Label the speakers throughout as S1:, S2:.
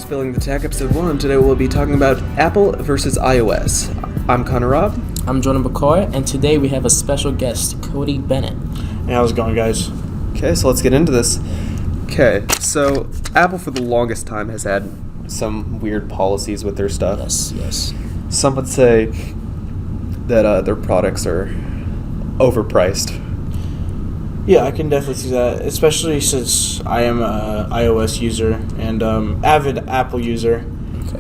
S1: Spilling the Tech, Episode 1. Today we'll be talking about Apple versus iOS. I'm Connor Robb.
S2: I'm Jordan McCoy, and today we have a special guest, Cody Bennett.
S3: Hey, how's it going, guys?
S1: Okay, so let's get into this. Okay, so Apple for the longest time has had some weird policies with their stuff.
S2: Yes.
S1: Some would say that their products are overpriced.
S3: Yeah, I can definitely see that, especially since I am an iOS user and avid Apple user.
S2: Okay.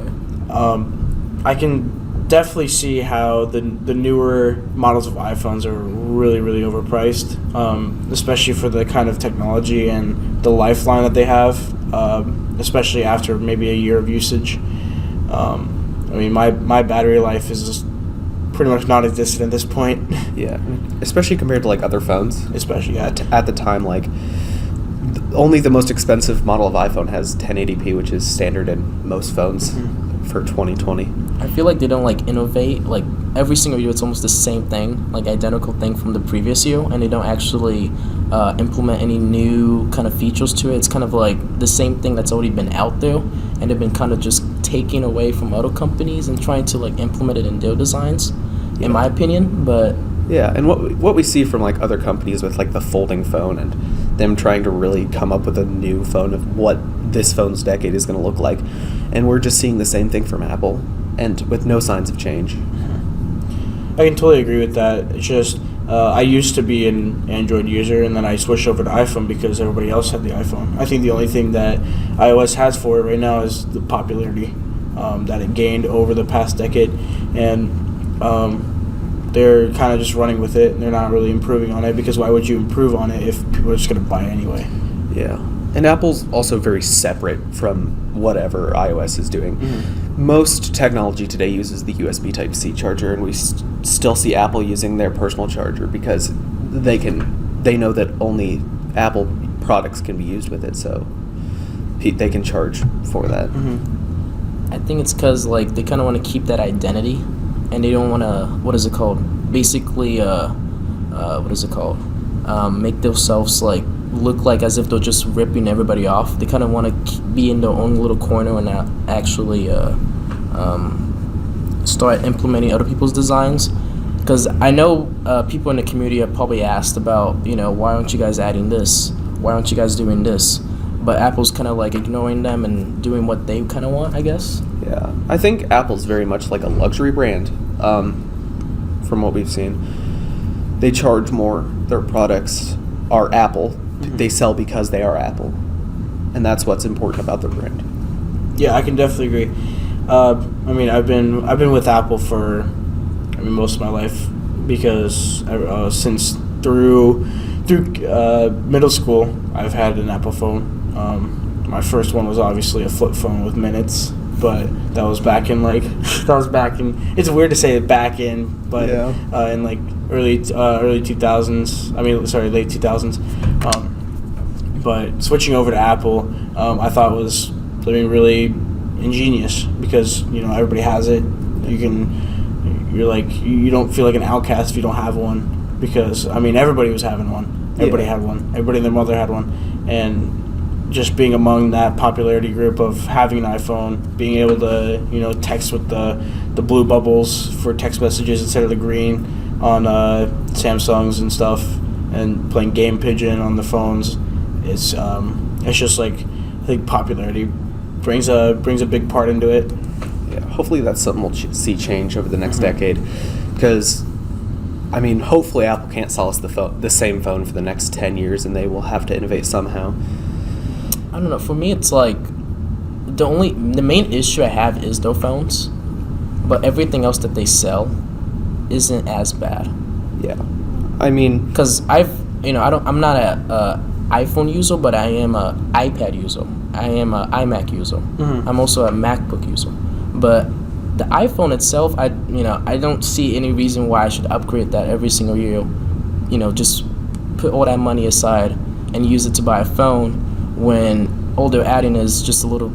S3: I can definitely see how the newer models of iPhones are really, really overpriced, especially for the kind of technology and the lifeline that they have, especially after maybe a year of usage. My battery life is just pretty much non-existent at this point.
S1: Yeah, especially compared to like other phones.
S3: Especially
S1: at the time, like only the most expensive model of iPhone has 1080p, which is standard in most phones for 2020.
S2: I feel like they don't innovate. Like every single year, it's almost the same thing, like identical thing from the previous year, and they don't actually implement any new kind of features to it. It's kind of like the same thing that's already been out there, and they've been kind of just taking away from other companies and trying to implement it in their designs, in my opinion. But
S1: yeah, and what we see from other companies with the folding phone and them trying to really come up with a new phone of what this phone's decade is going to look like, and we're just seeing the same thing from Apple, and with no signs of change.
S3: I can totally agree with that. It's just I used to be an Android user, and then I switched over to iPhone because everybody else had the iPhone. I think the only thing that iOS has for it right now is the popularity that it gained over the past decade, and they're kind of just running with it, and they're not really improving on it, because why would you improve on it if people are just going to buy it anyway?
S1: Yeah. And Apple's also very separate from whatever iOS is doing. Mm-hmm. Most technology today uses the USB Type-C charger, and we still see Apple using their personal charger because they know that only Apple products can be used with it, so they can charge for that.
S2: Mm-hmm. I think it's because they kind of want to keep that identity, and they don't want to, basically, make themselves look like as if they're just ripping everybody off. They kind of want to be in their own little corner and not actually start implementing other people's designs. Because I know people in the community have probably asked about, why aren't you guys adding this? Why aren't you guys doing this? But Apple's kind of ignoring them and doing what they kind of want, I guess.
S1: Yeah, I think Apple's very much like a luxury brand, from what we've seen. They charge more. Their products are Apple. Mm-hmm. They sell because they are Apple. And that's what's important about their brand.
S3: Yeah, I can definitely agree. I've been with Apple for most of my life, because since through middle school I've had an Apple phone. My first one was obviously a flip phone with minutes, but that was back in it's weird to say back in, but yeah. In early 2000s, late 2000s. But switching over to Apple, I thought was really ingenious, because everybody has it. You don't feel like an outcast if you don't have one, because everybody was having one. Everybody had one. Everybody and their mother had one, and just being among that popularity group of having an iPhone, being able to text with the blue bubbles for text messages instead of the green on Samsungs and stuff, and playing Game Pigeon on the phones. It's just I think popularity brings a big part into it.
S1: Yeah, hopefully that's something we'll see change over the next decade, because hopefully Apple can't sell us the same phone for the next 10 years, and they will have to innovate somehow.
S2: I don't know. For me, it's the main issue I have is their phones, but everything else that they sell isn't as bad.
S1: Yeah,
S2: because I'm not a iPhone user, but I am a iPad user. I am a iMac user. Mm-hmm. I'm also a MacBook user. But the iPhone itself, I don't see any reason why I should upgrade that every single year. Just put all that money aside and use it to buy a phone, when all they're adding is just a little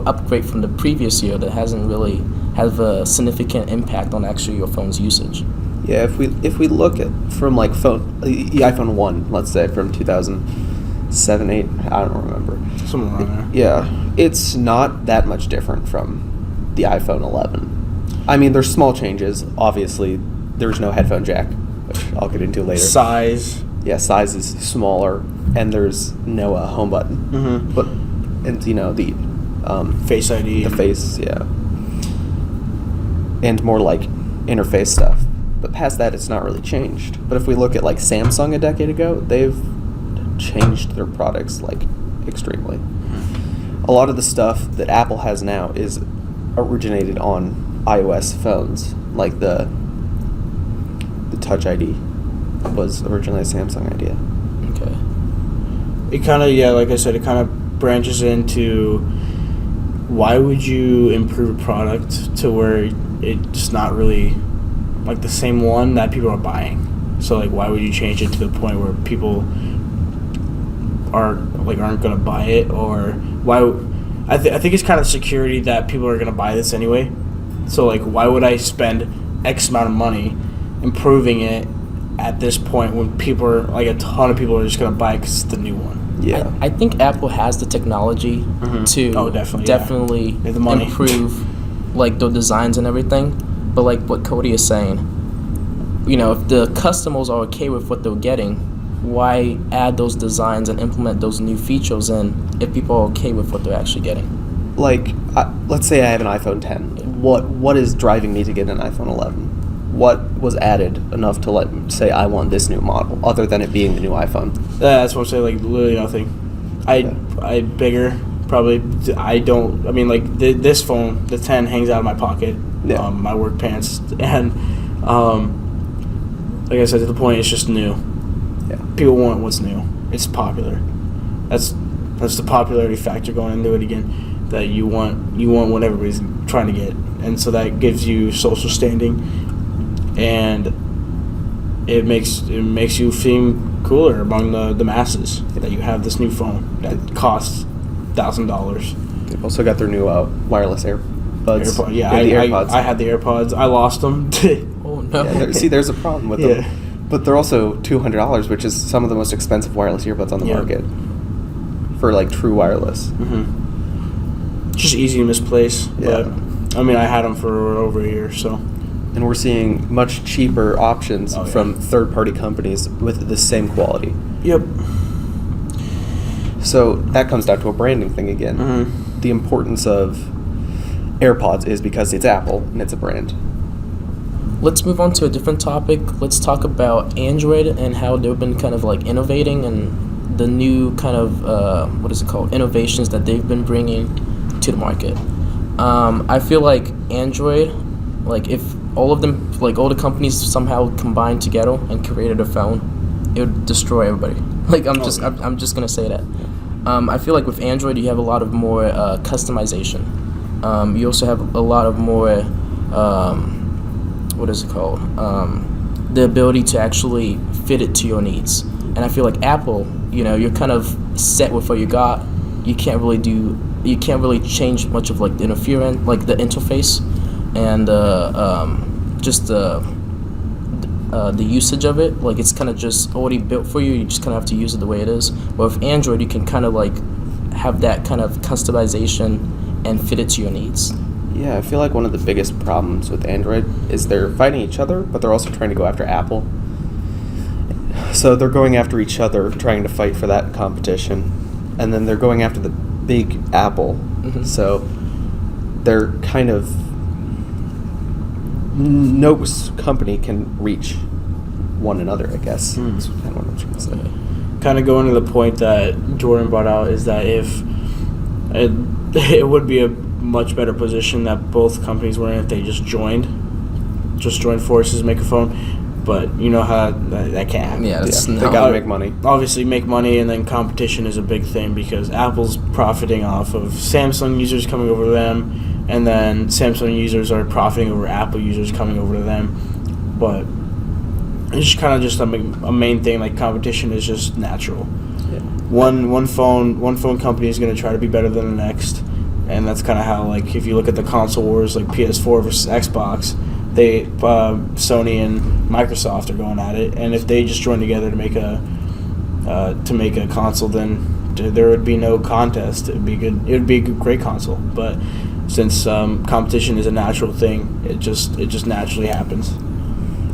S2: upgrade from the previous year that hasn't really have a significant impact on actually your phone's usage.
S1: Yeah, if we look at from the iPhone 1, let's say from 2000 7, 8. I don't remember.
S3: Something around there.
S1: Yeah, it's not that much different from the iPhone 11. I mean, there's small changes. Obviously, there's no headphone jack, which I'll get into later.
S3: Size.
S1: Yeah, size is smaller, and there's no home button.
S3: Mm-hmm.
S1: But and the
S3: Face ID.
S1: the face, yeah, and more like interface stuff. But past that, it's not really changed. But if we look at like Samsung a decade ago, they've changed their products like extremely. A lot of the stuff that Apple has now is originated on iOS phones, like the Touch ID was originally a Samsung idea.
S2: Okay.
S3: It kind of, yeah, like I said, it kind of branches into why would you improve a product to where it's not really like the same one that people are buying. So like, why would you change it to the point where people aren't going to buy it? Or why? I think it's kind of security that people are going to buy this anyway. So like, why would I spend X amount of money improving it at this point when people are like, a ton of people are just going to buy it because it's the new one?
S1: Yeah,
S2: I think Apple has the technology to definitely
S3: the money.
S2: improve like the designs and everything. But like what Cody is saying, if the customers are okay with what they're getting, why add those designs and implement those new features in if people are okay with what they're actually getting?
S1: Like, let's say I have an iPhone 10. What is driving me to get an iPhone 11? What was added enough to let me say I want this new model, other than it being the new iPhone?
S3: That's what I'm saying. Like literally nothing. I bigger probably. I don't. I mean, like this phone, the 10 hangs out of my pocket.
S1: Yeah.
S3: My work pants, and like I said, to the point, it's just new.
S1: Yeah.
S3: People want what's new. It's popular. That's the popularity factor going into it again. That you want what everybody's trying to get, and so that gives you social standing, and it makes you seem cooler among the masses that you have this new phone that costs $1,000.
S1: They've also got their new wireless AirPods.
S3: Yeah,
S1: the AirPods.
S3: I had the AirPods. I lost them.
S2: Oh no!
S1: Yeah, see, there's a problem with them. But they're also $200, which is some of the most expensive wireless earbuds on the market for like true wireless.
S3: Mm-hmm. Just easy to misplace. But I mean, I had them for over a year, so.
S1: And we're seeing much cheaper options from third-party companies with the same quality.
S3: Yep.
S1: So that comes down to a branding thing again.
S3: Mm-hmm.
S1: The importance of AirPods is because it's Apple and it's a brand.
S2: Let's move on to a different topic. Let's talk about Android and how they've been kind of like innovating and the new kind of innovations that they've been bringing to the market. I feel like Android, like if all of them, like all the companies somehow combined together and created a phone, it would destroy everybody. Like I'm just gonna say that. I feel like with Android you have a lot of more customization. You also have a lot of more the ability to actually fit it to your needs. And I feel like Apple, you're kind of set with what you got. You can't really change much of like the interference, like the interface, and just the usage of it. Like it's kind of just already built for you. You just kind of have to use it the way it is. But with Android, you can kind of like have that kind of customization and fit it to your needs.
S1: Yeah, I feel like one of the biggest problems with Android is they're fighting each other, but they're also trying to go after Apple. So they're going after each other, trying to fight for that competition, and then they're going after the big Apple. Mm-hmm. So they're kind of no company can reach one another, I guess. That's kind of what I'm trying to say.
S3: Kind of going to the point that Jordan brought out is that if it would be a much better position that both companies were in if they just joined forces, make a phone. But you know how that can't happen.
S2: Yeah,
S1: they gotta make money.
S3: Obviously, make money, and then competition is a big thing because Apple's profiting off of Samsung users coming over to them, and then Samsung users are profiting over Apple users coming over to them. But it's just kind of just a main thing. Like competition is just natural.
S1: Yeah.
S3: One phone company is going to try to be better than the next, and that's kind of how, like, if you look at the console wars, like PS4 versus Xbox, Sony and Microsoft are going at it, and if they just join together to make a to make a console, then there would be no contest. It would be good. It would be a great console. But since competition is a natural thing, it just naturally happens.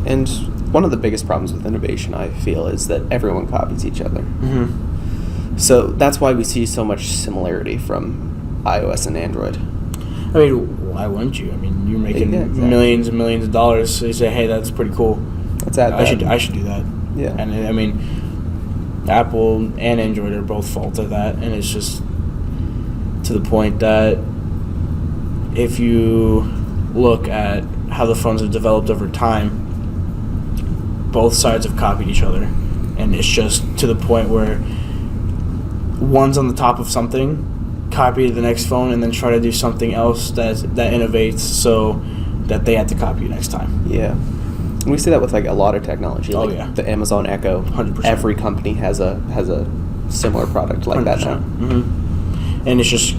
S1: And one of the biggest problems with innovation, I feel, is that everyone copies each other.
S3: Mm-hmm.
S1: So that's why we see so much similarity from iOS and Android.
S3: I mean, why wouldn't you? I mean, you're making
S1: exactly.
S3: millions and millions of dollars, so you say, hey, that's pretty cool.
S1: Let's add that.
S3: I should do that.
S1: Yeah.
S3: And I mean, Apple and Android are both fault at that, and it's just to the point that if you look at how the phones have developed over time, both sides have copied each other, and it's just to the point where one's on the top of something, copy the next phone, and then try to do something else that innovates so that they have to copy you next time.
S1: Yeah. And we see that with like a lot of technology.
S3: Oh,
S1: Like
S3: yeah.
S1: the Amazon Echo.
S3: 100%.
S1: Every company has a similar product like that now.
S3: Mm-hmm. And it's just,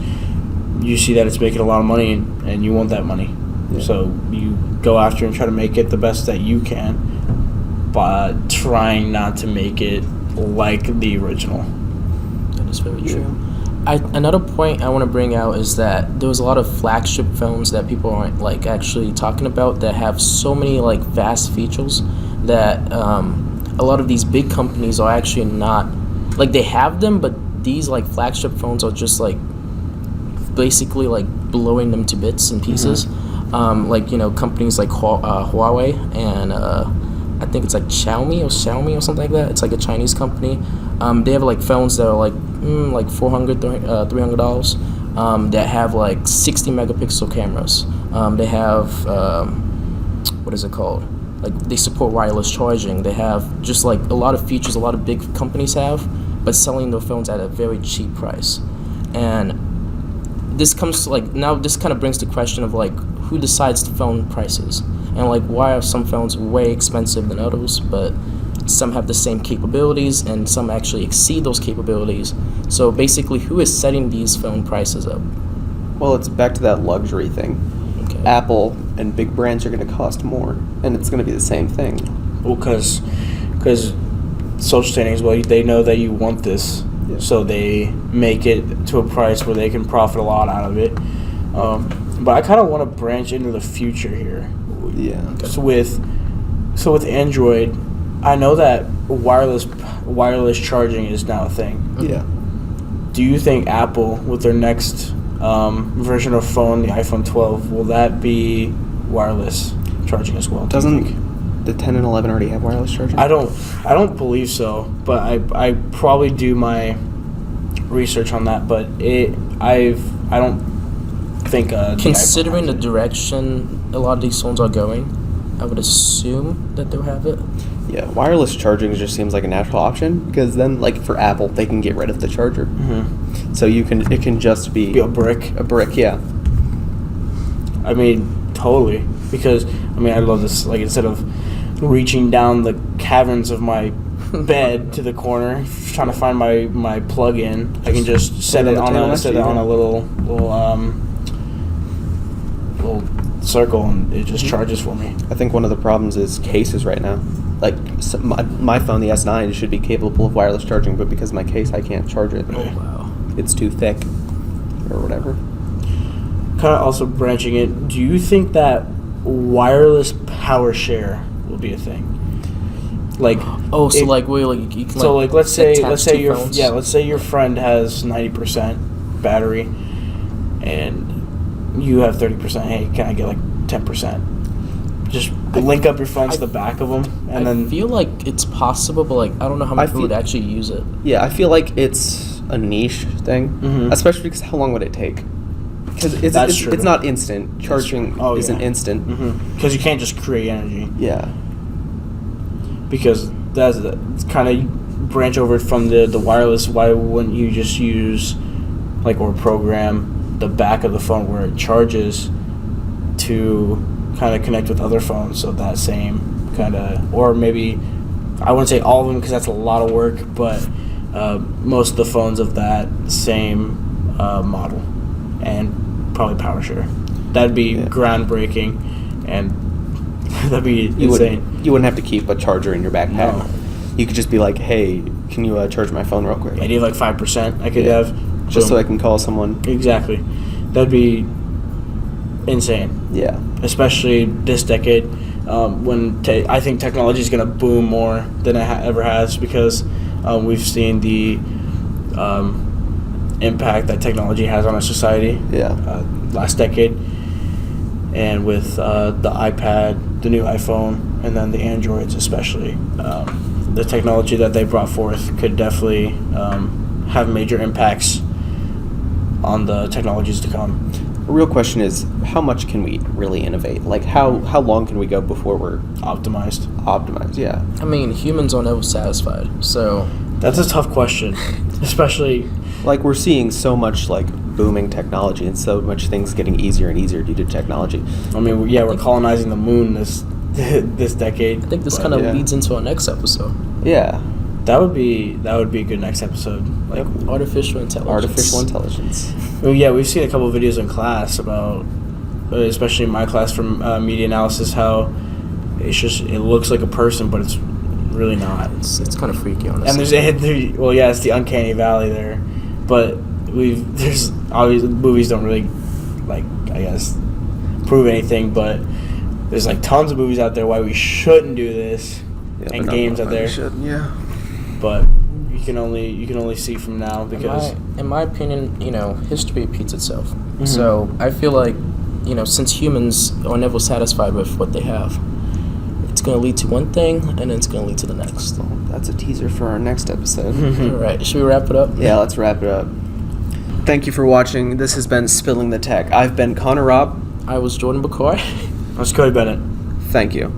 S3: you see that it's making a lot of money, and you want that money.
S1: Yeah.
S3: So you go after and try to make it the best that you can, but trying not to make it like the original.
S2: That is very true. Another point I want to bring out is that there was a lot of flagship phones that people aren't like actually talking about that have so many like vast features that a lot of these big companies are actually not, like they have them, but these like flagship phones are just like basically like blowing them to bits and pieces.
S3: Mm-hmm.
S2: Like, you know, companies like Huawei and I think it's like Xiaomi or something like that. It's like a Chinese company. They have like phones that are like $400, $300 that have like 60 megapixel cameras. They have what is it called? Like they support wireless charging. They have just like a lot of features a lot of big companies have, but selling their phones at a very cheap price. And this comes to like, now this kind of brings the question of like who decides the phone prices, and like why are some phones way expensive than others, but some have the same capabilities and some actually exceed those capabilities. So basically, who is setting these phone prices up?
S1: Well, it's back to that luxury thing.
S2: Okay.
S1: Apple and big brands are going to cost more, and it's going to be the same thing.
S3: Well, because social standing as well, they know that you want this,
S1: Yeah.
S3: so they make it to a price where they can profit a lot out of it. But I kind of want to branch into the future here.
S1: Yeah.
S3: So with Android, I know that wireless charging is now a thing.
S1: Yeah.
S3: Do you think Apple, with their next version of phone, the iPhone 12, will that be wireless charging as well?
S1: Doesn't the 10 and 11 already have wireless charging?
S3: I don't believe so, but I probably do my research on that. But I don't think
S2: Considering the direction a lot of these phones are going, I would assume that they'll have it.
S1: Yeah, wireless charging just seems like a natural option, because then, like for Apple, they can get rid of the charger, so it can just be
S3: a brick.
S1: A brick, yeah.
S3: I mean, totally. Because I mean, I love this. Like, instead of reaching down the caverns of my bed to the corner trying to find my plug-in, I can just set it on a little circle, and it just charges for me.
S1: I think one of the problems is cases right now. Like my phone, the S9, should be capable of wireless charging, but because of my case, I can't charge it.
S2: Oh wow!
S1: It's too thick, or whatever.
S3: Kind of also branching it. Do you think that wireless power share will be a thing? Like,
S2: so you can
S3: so like let's say your
S2: phones?
S3: let's say your friend has 90% battery, and you have 30%. Hey, can I get like 10%? Just link up your phones to the back of them, and
S2: I feel like it's possible, but like I don't know how many people would actually use it.
S1: Yeah, I feel like it's a niche thing, especially because how long would it take? Because it's not instant. Charging isn't instant.
S3: Because you can't just create energy.
S1: Yeah.
S3: Because it's kind of branch over from the wireless. Why wouldn't you just use or program the back of the phone where it charges to kind of connect with other phones, so that same kind of, or maybe I wouldn't say all of them because that's a lot of work, but most of the phones of that same model, and probably power share. That'd be groundbreaking, and that'd be insane.
S1: You wouldn't have to keep a charger in your backpack. You could just be like, hey, can you charge my phone real quick?
S3: And you have like 5% I could
S1: Yeah.
S3: have.
S1: Just so
S3: Boom.
S1: I can call someone.
S3: Exactly. That'd be insane,
S1: Yeah.
S3: especially this decade. When I think technology is going to boom more than it ever has, because we've seen the impact that technology has on our society
S1: Yeah.
S3: last decade. And with the iPad, the new iPhone, and then the Androids especially, the technology that they brought forth could definitely have major impacts on the technologies to come.
S1: The real question is, how much can we really innovate? Like, how long can we go before we're
S3: Optimized.
S1: optimized? Yeah.
S2: I mean, humans are never satisfied. So
S3: That's a tough question, especially.
S1: Like, we're seeing so much, like, booming technology and so much things getting easier and easier due to technology.
S3: I mean, yeah, we're colonizing the moon this decade.
S2: I think this
S3: but
S2: kind of
S1: yeah.
S2: leads into our next episode.
S1: Yeah.
S3: that would be a good next episode. Like,
S2: Artificial intelligence.
S1: Artificial intelligence.
S3: well, yeah, we've seen a couple of videos in class about, especially in my class from media analysis, how it looks like a person, but it's really not.
S2: It's kind of freaky, honestly.
S3: And it's the uncanny valley there, but there's obviously movies don't really, like, I guess, prove anything, but there's like tons of movies out there why we shouldn't do this,
S1: Yeah,
S3: and
S1: but
S3: games out there,
S1: Yeah.
S3: but you can only see from now because
S2: in my opinion, history repeats itself.
S3: Mm-hmm.
S2: So I feel like, since humans are never satisfied with what they have, it's going to lead to one thing, and then it's going to lead to the next.
S1: Well, that's a teaser for our next episode.
S2: All right, should we wrap it up?
S1: Yeah, let's wrap it up. Thank you for watching. This has been Spilling the Tech. I've been Connor Robb.
S2: I was Jordan McCoy.
S3: Let's go to Bennett.
S1: Thank you.